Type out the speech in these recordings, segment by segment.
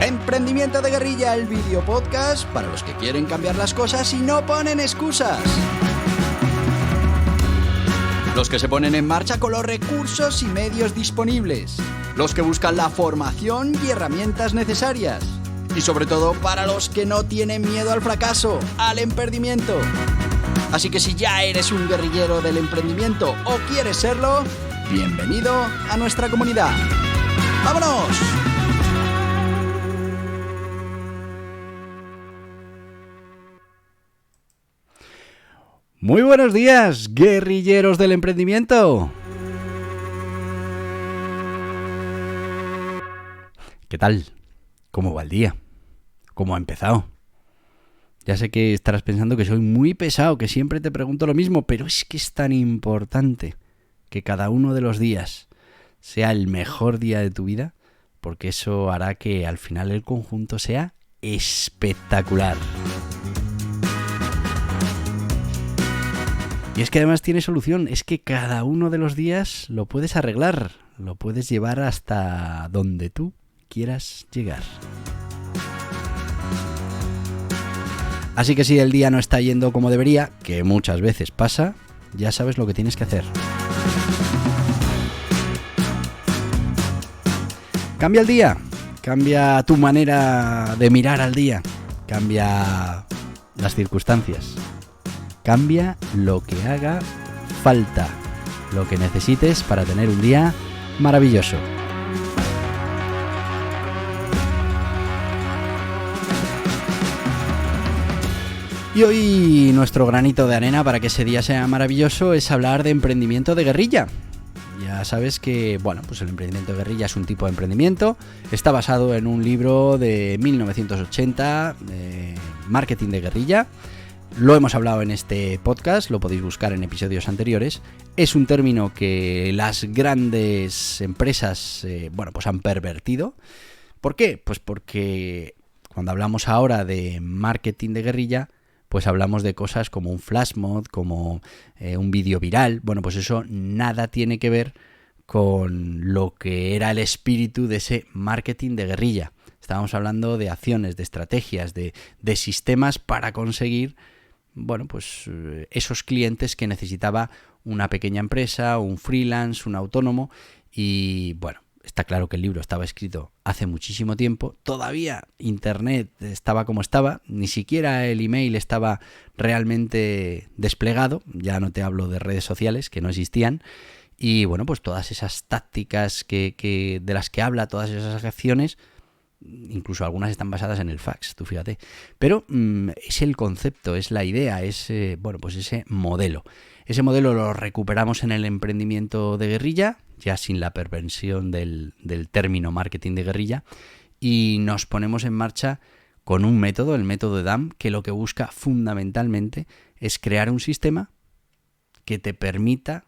Emprendimiento de Guerrilla, el video podcast para los que quieren cambiar las cosas y no ponen excusas. Los que se ponen en marcha con los recursos y medios disponibles. Los que buscan la formación y herramientas necesarias. Y sobre todo para los que no tienen miedo al fracaso, al emprendimiento. Así que si ya eres un guerrillero del emprendimiento o quieres serlo, bienvenido a nuestra comunidad. ¡Vámonos! Muy buenos días, guerrilleros del emprendimiento. ¿Qué tal? ¿Cómo va el día? ¿Cómo ha empezado? Ya sé que estarás pensando que soy muy pesado, que siempre te pregunto lo mismo, pero es que es tan importante que cada uno de los días sea el mejor día de tu vida, porque eso hará que al final el conjunto sea espectacular. Y es que además tiene solución, es que cada uno de los días lo puedes arreglar, lo puedes llevar hasta donde tú quieras llegar. Así que si el día no está yendo como debería, que muchas veces pasa, ya sabes lo que tienes que hacer. Cambia el día, cambia tu manera de mirar al día, cambia las circunstancias, cambia lo que haga falta, lo que necesites para tener un día maravilloso. Y hoy nuestro granito de arena para que ese día sea maravilloso es hablar de emprendimiento de guerrilla. Ya sabes que, pues el emprendimiento de guerrilla es un tipo de emprendimiento. Está basado en un libro de 1980, Marketing de Guerrilla. Lo hemos hablado en este podcast, lo podéis buscar en episodios anteriores. Es un término que las grandes empresas, han pervertido. ¿Por qué? Pues porque cuando hablamos ahora de marketing de guerrilla, pues hablamos de cosas como un flash mob, como un vídeo viral. Pues eso nada tiene que ver con lo que era el espíritu de ese marketing de guerrilla. Estábamos hablando de acciones, de estrategias, de sistemas para conseguir esos clientes que necesitaba una pequeña empresa, un freelance, un autónomo. Y está claro que el libro estaba escrito hace muchísimo tiempo. Todavía Internet estaba como estaba. Ni siquiera el email estaba realmente desplegado. Ya no te hablo de redes sociales, que no existían. Y todas esas tácticas de las que habla, todas esas acciones, incluso algunas están basadas en el fax, tú fíjate. Pero es el concepto, es la idea, es ese modelo. Ese modelo lo recuperamos en el emprendimiento de guerrilla, ya sin la perversión del término marketing de guerrilla, y nos ponemos en marcha con un método, el método de DAM, que lo que busca fundamentalmente es crear un sistema que te permita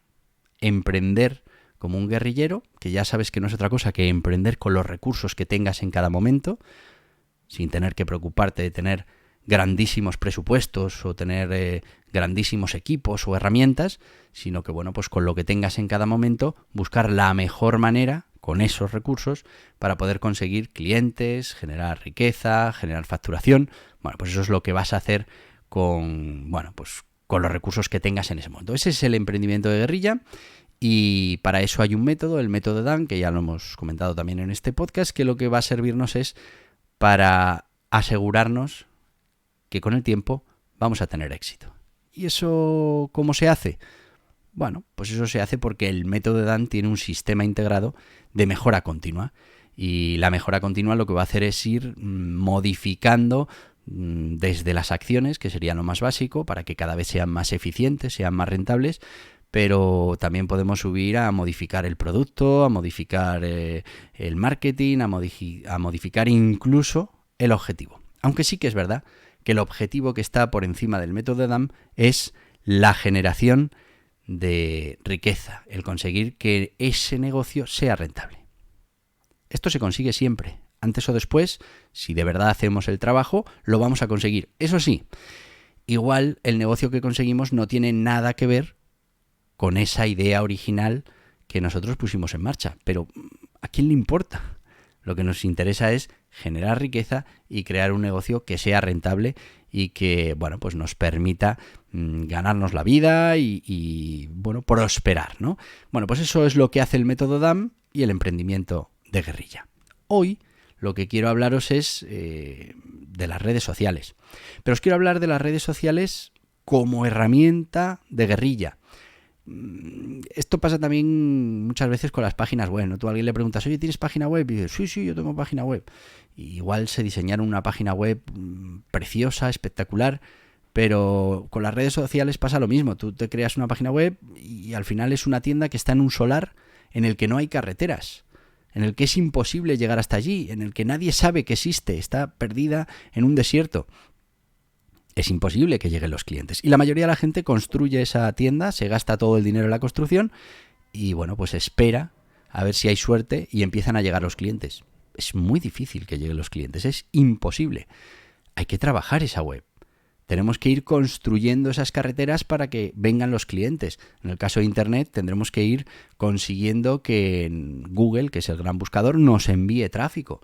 emprender como un guerrillero, que ya sabes que no es otra cosa que emprender con los recursos que tengas en cada momento, sin tener que preocuparte de tener grandísimos presupuestos o tener grandísimos equipos o herramientas, sino que con lo que tengas en cada momento, buscar la mejor manera con esos recursos para poder conseguir clientes, generar riqueza, generar facturación. Eso es lo que vas a hacer con los recursos que tengas en ese momento. Ese es el emprendimiento de guerrilla. Y para eso hay un método, el método DAM, que ya lo hemos comentado también en este podcast, que lo que va a servirnos es para asegurarnos que con el tiempo vamos a tener éxito. ¿Y eso cómo se hace? Eso se hace porque el método DAM tiene un sistema integrado de mejora continua. Y la mejora continua lo que va a hacer es ir modificando desde las acciones, que sería lo más básico, para que cada vez sean más eficientes, sean más rentables, pero también podemos subir a modificar el producto, a modificar el marketing, a modificar incluso el objetivo. Aunque sí que es verdad que el objetivo que está por encima del método DAM es la generación de riqueza, el conseguir que ese negocio sea rentable. Esto se consigue siempre. Antes o después, si de verdad hacemos el trabajo, lo vamos a conseguir. Eso sí, igual el negocio que conseguimos no tiene nada que ver con esa idea original que nosotros pusimos en marcha. Pero ¿a quién le importa? Lo que nos interesa es generar riqueza y crear un negocio que sea rentable y que, bueno, pues nos permita ganarnos la vida y bueno, prosperar, ¿no? Bueno, pues eso es lo que hace el método DAM y el emprendimiento de guerrilla. Hoy lo que quiero hablaros es de las redes sociales. Pero os quiero hablar de las redes sociales como herramienta de guerrilla. Esto pasa también muchas veces con las páginas web, ¿no? Tú a alguien le preguntas, oye, ¿tienes página web? Y dices, sí, yo tengo página web. Y igual se diseñaron una página web preciosa, espectacular, pero con las redes sociales pasa lo mismo. Tú te creas una página web y al final es una tienda que está en un solar en el que no hay carreteras, en el que es imposible llegar hasta allí, en el que nadie sabe que existe, está perdida en un desierto. Es imposible que lleguen los clientes. Y la mayoría de la gente construye esa tienda, se gasta todo el dinero en la construcción y, bueno, pues espera a ver si hay suerte y empiezan a llegar los clientes. Es muy difícil que lleguen los clientes, es imposible. Hay que trabajar esa web. Tenemos que ir construyendo esas carreteras para que vengan los clientes. En el caso de Internet tendremos que ir consiguiendo que Google, que es el gran buscador, nos envíe tráfico.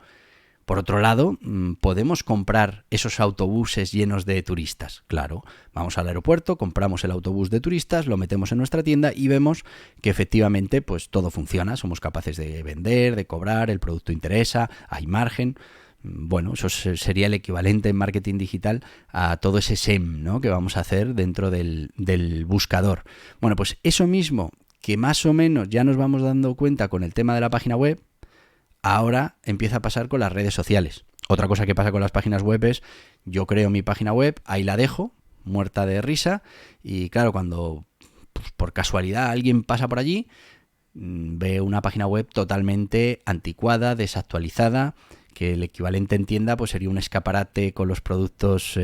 Por otro lado, podemos comprar esos autobuses llenos de turistas. Claro, vamos al aeropuerto, compramos el autobús de turistas, lo metemos en nuestra tienda y vemos que efectivamente pues todo funciona. Somos capaces de vender, de cobrar, el producto interesa, hay margen. Bueno, eso sería el equivalente en marketing digital a todo ese SEM, ¿no?, que vamos a hacer dentro del buscador. Bueno, pues eso mismo que más o menos ya nos vamos dando cuenta con el tema de la página web, ahora empieza a pasar con las redes sociales. Otra cosa que pasa con las páginas web es, yo creo mi página web, ahí la dejo, muerta de risa, y claro, cuando pues, por casualidad alguien pasa por allí, ve una página web totalmente anticuada, desactualizada, que el equivalente en tienda pues sería un escaparate con los productos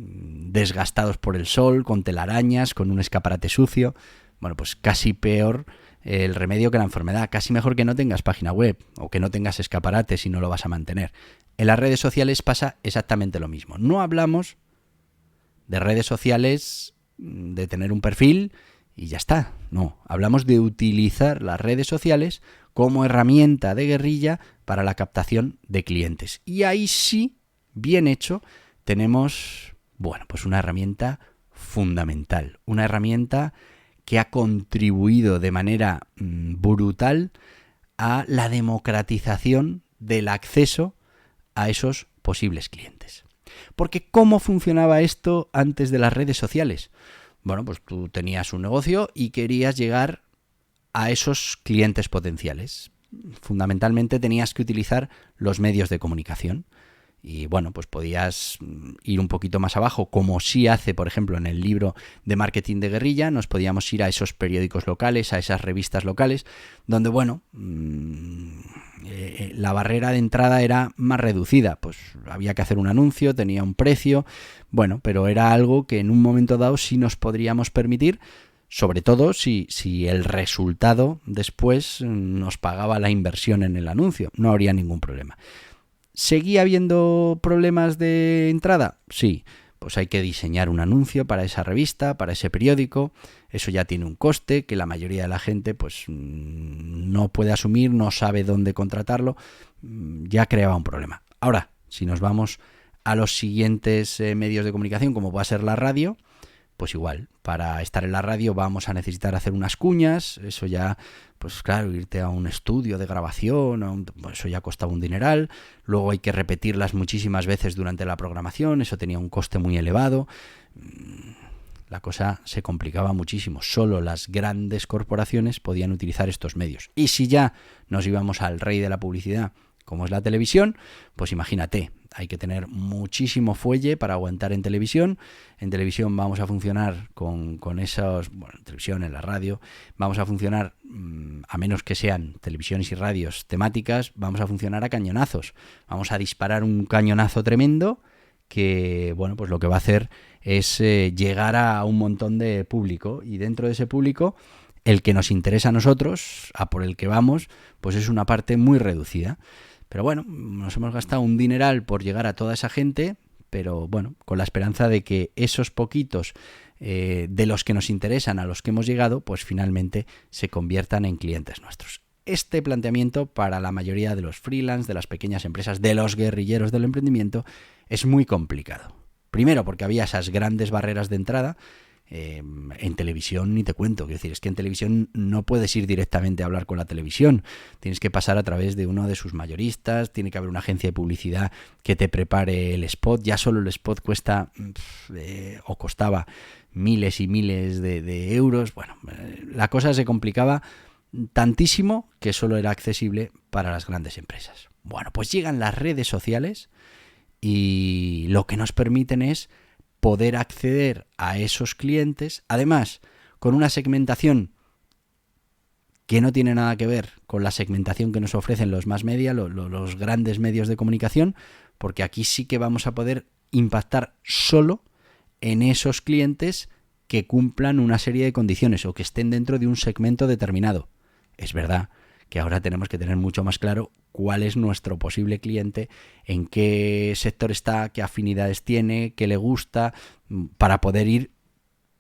desgastados por el sol, con telarañas, con un escaparate sucio. Bueno, pues casi peor el remedio que la enfermedad. Casi mejor que no tengas página web o que no tengas escaparate si no lo vas a mantener. En las redes sociales pasa exactamente lo mismo. No hablamos de redes sociales, de tener un perfil y ya está. No, hablamos de utilizar las redes sociales como herramienta de guerrilla para la captación de clientes. Y ahí sí, bien hecho, tenemos, bueno, pues una herramienta fundamental, una herramienta que ha contribuido de manera brutal a la democratización del acceso a esos posibles clientes. Porque ¿cómo funcionaba esto antes de las redes sociales? Bueno, pues tú tenías un negocio y querías llegar a esos clientes potenciales. Fundamentalmente tenías que utilizar los medios de comunicación. Y bueno, pues podías ir un poquito más abajo, como sí hace, por ejemplo, en el libro de marketing de guerrilla, nos podíamos ir a esos periódicos locales, a esas revistas locales, donde, bueno, la barrera de entrada era más reducida. Pues había que hacer un anuncio, tenía un precio, bueno, pero era algo que en un momento dado sí nos podríamos permitir, sobre todo si el resultado después nos pagaba la inversión en el anuncio, no habría ningún problema. ¿Seguía habiendo problemas de entrada? Sí, pues hay que diseñar un anuncio para esa revista, para ese periódico. Eso ya tiene un coste que la mayoría de la gente pues no puede asumir, no sabe dónde contratarlo. Ya creaba un problema. Ahora, si nos vamos a los siguientes medios de comunicación, como va a ser la radio, pues igual, para estar en la radio vamos a necesitar hacer unas cuñas, eso ya, pues claro, irte a un estudio de grabación, eso ya costaba un dineral, luego hay que repetirlas muchísimas veces durante la programación, eso tenía un coste muy elevado, la cosa se complicaba muchísimo, solo las grandes corporaciones podían utilizar estos medios. Y si ya nos íbamos al rey de la publicidad, como es la televisión, pues imagínate, hay que tener muchísimo fuelle para aguantar en televisión. En televisión vamos a funcionar con esos, bueno, en televisión, en la radio, vamos a funcionar, a menos que sean televisiones y radios temáticas, vamos a funcionar a cañonazos. Vamos a disparar un cañonazo tremendo que, bueno, pues lo que va a hacer es llegar a un montón de público, y dentro de ese público el que nos interesa a nosotros, a por el que vamos, pues es una parte muy reducida. Pero bueno, nos hemos gastado un dineral por llegar a toda esa gente, pero bueno, con la esperanza de que esos poquitos de los que nos interesan, a los que hemos llegado, pues finalmente se conviertan en clientes nuestros. Este planteamiento para la mayoría de los freelance, de las pequeñas empresas, de los guerrilleros del emprendimiento, es muy complicado. Primero porque había esas grandes barreras de entrada. En televisión ni te cuento, quiero decir, es que en televisión no puedes ir directamente a hablar con la televisión, tienes que pasar a través de uno de sus mayoristas, tiene que haber una agencia de publicidad que te prepare el spot, ya solo el spot cuesta o costaba miles y miles de euros, bueno, la cosa se complicaba tantísimo que solo era accesible para las grandes empresas. Bueno, pues llegan las redes sociales y lo que nos permiten es poder acceder a esos clientes, además con una segmentación que no tiene nada que ver con la segmentación que nos ofrecen los mass media, los grandes medios de comunicación, porque aquí sí que vamos a poder impactar solo en esos clientes que cumplan una serie de condiciones o que estén dentro de un segmento determinado. Es verdad que ahora tenemos que tener mucho más claro cuál es nuestro posible cliente, en qué sector está, qué afinidades tiene, qué le gusta, para poder ir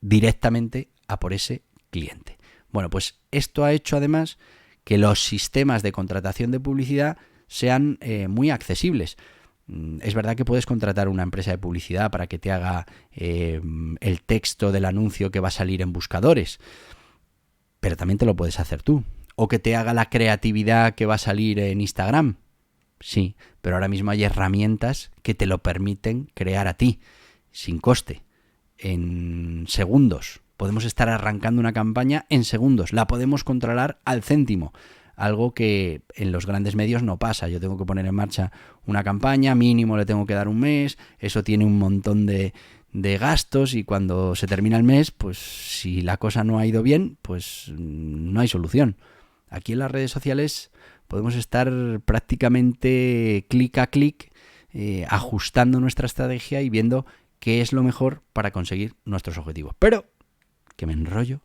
directamente a por ese cliente. Bueno, pues esto ha hecho además que los sistemas de contratación de publicidad sean muy accesibles. Es verdad que puedes contratar una empresa de publicidad para que te haga el texto del anuncio que va a salir en buscadores, pero también te lo puedes hacer tú. O que te haga la creatividad que va a salir en Instagram. Sí, pero ahora mismo hay herramientas que te lo permiten crear a ti, sin coste, en segundos. Podemos estar arrancando una campaña en segundos. La podemos controlar al céntimo. Algo que en los grandes medios no pasa. Yo tengo que poner en marcha una campaña, mínimo le tengo que dar un mes. Eso tiene un montón de gastos y cuando se termina el mes, pues si la cosa no ha ido bien, pues no hay solución. Aquí en las redes sociales podemos estar prácticamente clic a clic ajustando nuestra estrategia y viendo qué es lo mejor para conseguir nuestros objetivos. Pero, que me enrollo,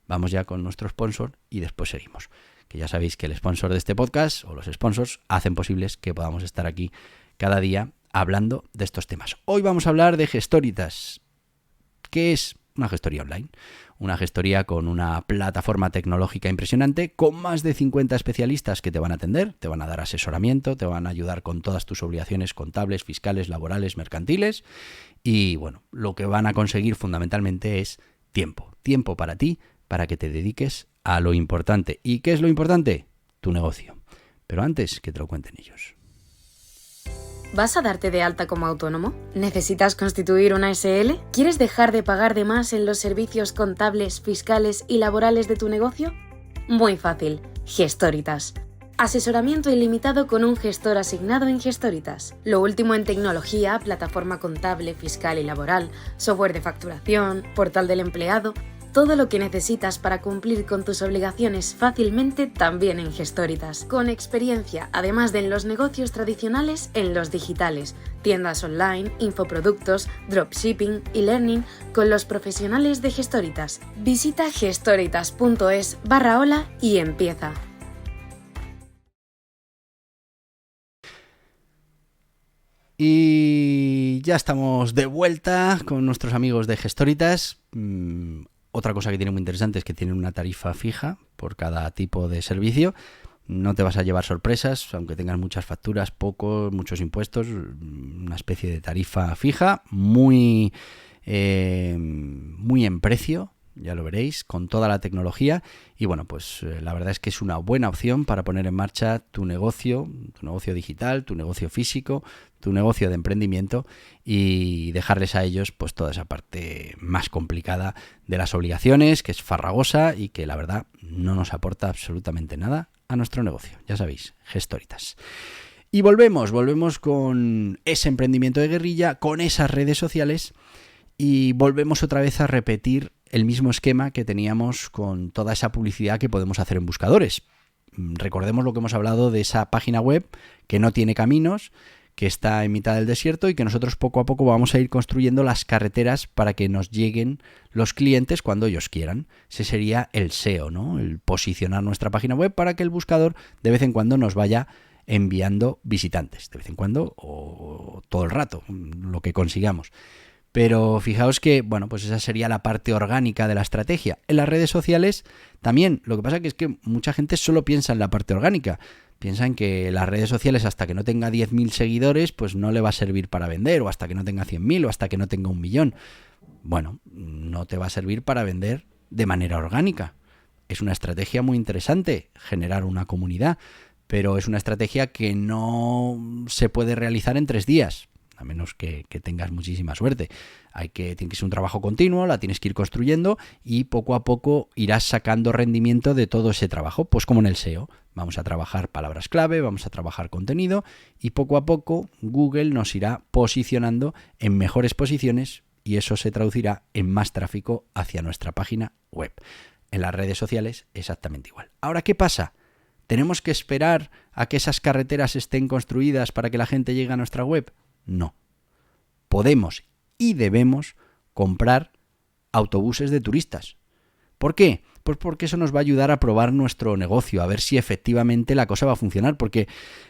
vamos ya con nuestro sponsor y después seguimos. Que ya sabéis que el sponsor de este podcast o los sponsors hacen posibles que podamos estar aquí cada día hablando de estos temas. Hoy vamos a hablar de Gestoritas. ¿Qué es una gestoría online? Una gestoría con una plataforma tecnológica impresionante, con más de 50 especialistas que te van a atender, te van a dar asesoramiento, te van a ayudar con todas tus obligaciones contables, fiscales, laborales, mercantiles. Y bueno, lo que van a conseguir fundamentalmente es tiempo. Tiempo para ti, para que te dediques a lo importante. ¿Y qué es lo importante? Tu negocio. Pero antes que te lo cuenten ellos. ¿Vas a darte de alta como autónomo? ¿Necesitas constituir una SL? ¿Quieres dejar de pagar de más en los servicios contables, fiscales y laborales de tu negocio? Muy fácil. Gestoritas. Asesoramiento ilimitado con un gestor asignado en Gestoritas. Lo último en tecnología, plataforma contable, fiscal y laboral, software de facturación, portal del empleado. Todo lo que necesitas para cumplir con tus obligaciones fácilmente también en Gestoritas. Con experiencia, además de en los negocios tradicionales, en los digitales, tiendas online, infoproductos, dropshipping y learning con los profesionales de Gestoritas. Visita gestoritas.es/hola y empieza. Y ya estamos de vuelta con nuestros amigos de Gestoritas. Otra cosa que tiene muy interesante es que tienen una tarifa fija por cada tipo de servicio. No te vas a llevar sorpresas, aunque tengas muchas facturas, muchos impuestos, una especie de tarifa fija, muy en precio, ya lo veréis, con toda la tecnología. Y bueno, pues la verdad es que es una buena opción para poner en marcha tu negocio digital, tu negocio físico, tu negocio de emprendimiento y dejarles a ellos pues toda esa parte más complicada de las obligaciones, que es farragosa y que la verdad no nos aporta absolutamente nada a nuestro negocio. Ya sabéis, Gestoritas. Y volvemos con ese emprendimiento de guerrilla, con esas redes sociales y volvemos otra vez a repetir el mismo esquema que teníamos con toda esa publicidad que podemos hacer en buscadores. Recordemos lo que hemos hablado de esa página web que no tiene caminos, que está en mitad del desierto y que nosotros poco a poco vamos a ir construyendo las carreteras para que nos lleguen los clientes cuando ellos quieran. Ese sería el SEO, ¿no? El posicionar nuestra página web para que el buscador de vez en cuando nos vaya enviando visitantes, de vez en cuando o todo el rato, lo que consigamos. Pero fijaos que, bueno, pues esa sería la parte orgánica de la estrategia. En las redes sociales también, lo que pasa que es que mucha gente solo piensa en la parte orgánica. Piensan que las redes sociales hasta que no tenga 10.000 seguidores, pues no le va a servir para vender, o hasta que no tenga 100.000, o hasta que no tenga 1.000.000. Bueno, no te va a servir para vender de manera orgánica. Es una estrategia muy interesante generar una comunidad, pero es una estrategia que no se puede realizar en 3 días. A menos que tengas muchísima suerte. Tiene que ser un trabajo continuo, la tienes que ir construyendo y poco a poco irás sacando rendimiento de todo ese trabajo. Pues como en el SEO, vamos a trabajar palabras clave, vamos a trabajar contenido y poco a poco Google nos irá posicionando en mejores posiciones y eso se traducirá en más tráfico hacia nuestra página web. En las redes sociales exactamente igual. Ahora, ¿qué pasa? ¿Tenemos que esperar a que esas carreteras estén construidas para que la gente llegue a nuestra web? No. Podemos y debemos comprar autobuses de turistas. ¿Por qué? Pues porque eso nos va a ayudar a probar nuestro negocio, a ver si efectivamente la cosa va a funcionar. Porque,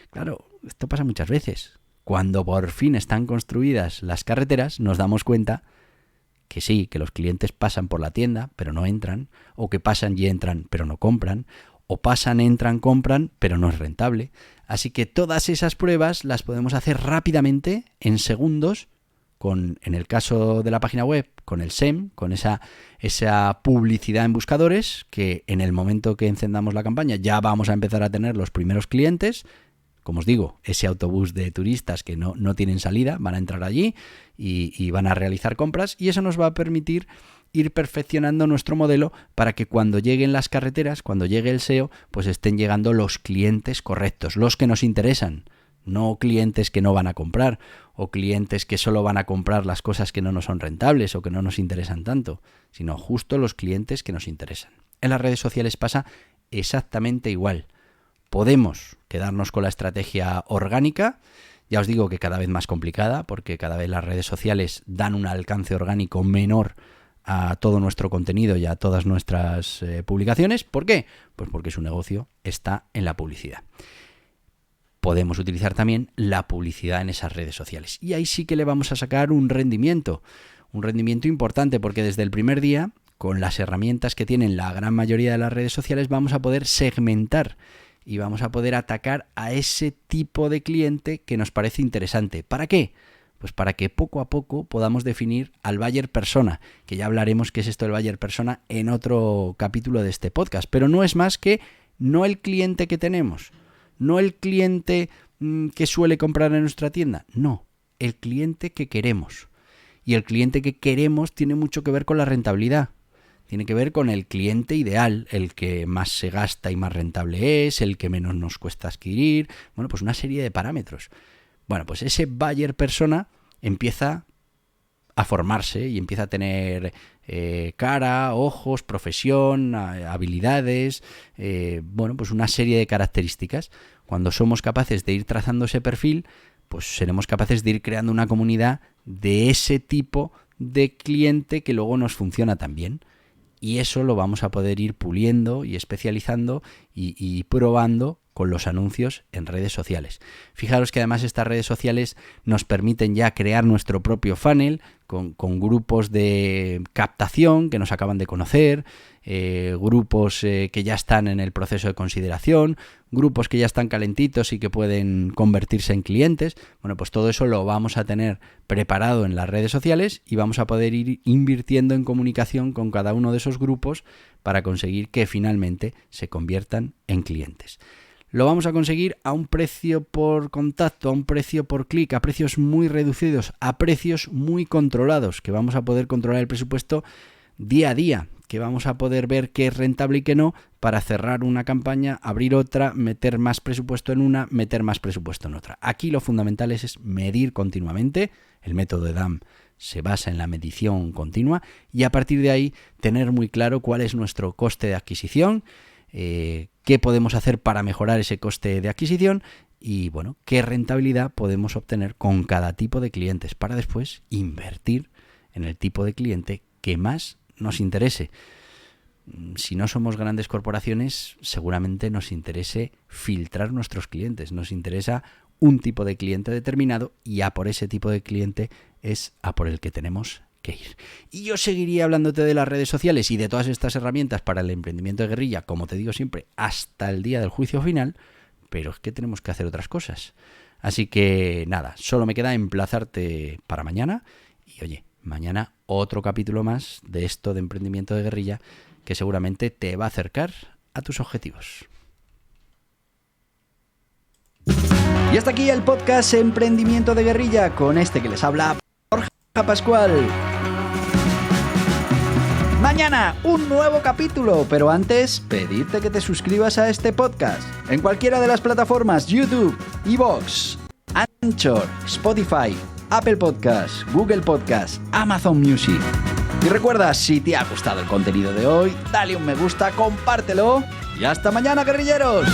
claro, esto pasa muchas veces. Cuando por fin están construidas las carreteras, nos damos cuenta que sí, que los clientes pasan por la tienda, pero no entran, o que pasan y entran, pero no compran, o pasan, entran, compran, pero no es rentable. Así que todas esas pruebas las podemos hacer rápidamente, en segundos, en el caso de la página web, con el SEM, con esa publicidad en buscadores, que en el momento que encendamos la campaña ya vamos a empezar a tener los primeros clientes. Como os digo, ese autobús de turistas que no tienen salida, van a entrar allí y van a realizar compras y eso nos va a permitir ir perfeccionando nuestro modelo para que cuando lleguen las carreteras, cuando llegue el SEO, pues estén llegando los clientes correctos, los que nos interesan, no clientes que no van a comprar o clientes que solo van a comprar las cosas que no nos son rentables o que no nos interesan tanto, sino justo los clientes que nos interesan. En las redes sociales pasa exactamente igual. Podemos quedarnos con la estrategia orgánica, ya os digo que cada vez más complicada, porque cada vez las redes sociales dan un alcance orgánico menor a todo nuestro contenido y a todas nuestras publicaciones. ¿Por qué? Pues porque su negocio está en la publicidad. Podemos utilizar también la publicidad en esas redes sociales. Y ahí sí que le vamos a sacar un rendimiento importante, porque desde el primer día, con las herramientas que tienen la gran mayoría de las redes sociales, vamos a poder segmentar y vamos a poder atacar a ese tipo de cliente que nos parece interesante. ¿Para qué? Pues para que poco a poco podamos definir al buyer persona, que ya hablaremos qué es esto del buyer persona en otro capítulo de este podcast, pero no es más que no el cliente que tenemos, no el cliente que suele comprar en nuestra tienda, no, el cliente que queremos. Y el cliente que queremos tiene mucho que ver con la rentabilidad. Tiene que ver con el cliente ideal, el que más se gasta y más rentable es, el que menos nos cuesta adquirir, bueno, pues una serie de parámetros. Bueno, pues ese buyer persona empieza a formarse y empieza a tener cara, ojos, profesión, habilidades, bueno, pues una serie de características. Cuando somos capaces de ir trazando ese perfil, pues seremos capaces de ir creando una comunidad de ese tipo de cliente que luego nos funciona tan bien. Y eso lo vamos a poder ir puliendo y especializando y probando con los anuncios en redes sociales. Fijaros que además estas redes sociales nos permiten ya crear nuestro propio funnel con grupos de captación que nos acaban de conocer, grupos que ya están en el proceso de consideración, grupos que ya están calentitos y que pueden convertirse en clientes. Bueno, pues todo eso lo vamos a tener preparado en las redes sociales y vamos a poder ir invirtiendo en comunicación con cada uno de esos grupos para conseguir que finalmente se conviertan en clientes. Lo vamos a conseguir a un precio por contacto, a un precio por clic, a precios muy reducidos, a precios muy controlados, que vamos a poder controlar el presupuesto día a día, que vamos a poder ver qué es rentable y qué no, para cerrar una campaña, abrir otra, meter más presupuesto en una, meter más presupuesto en otra. Aquí lo fundamental es medir continuamente. El método de DAM se basa en la medición continua y a partir de ahí tener muy claro cuál es nuestro coste de adquisición, qué podemos hacer para mejorar ese coste de adquisición y, bueno, qué rentabilidad podemos obtener con cada tipo de clientes para después invertir en el tipo de cliente que más nos interese. Si no somos grandes corporaciones, seguramente nos interese filtrar nuestros clientes, nos interesa un tipo de cliente determinado y a por ese tipo de cliente es a por el que tenemos que ir. Y yo seguiría hablándote de las redes sociales y de todas estas herramientas para el emprendimiento de guerrilla, como te digo siempre, hasta el día del juicio final, pero es que tenemos que hacer otras cosas. Así que nada, solo me queda emplazarte para mañana y oye, mañana otro capítulo más de esto de emprendimiento de guerrilla que seguramente te va a acercar a tus objetivos. Y hasta aquí el podcast Emprendimiento de Guerrilla con este que les habla Borja Pascual. Mañana un nuevo capítulo, pero antes pedirte que te suscribas a este podcast en cualquiera de las plataformas YouTube, iVoox, Anchor, Spotify, Apple Podcasts, Google Podcasts, Amazon Music. Y recuerda, si te ha gustado el contenido de hoy, dale un me gusta, compártelo y hasta mañana, guerrilleros.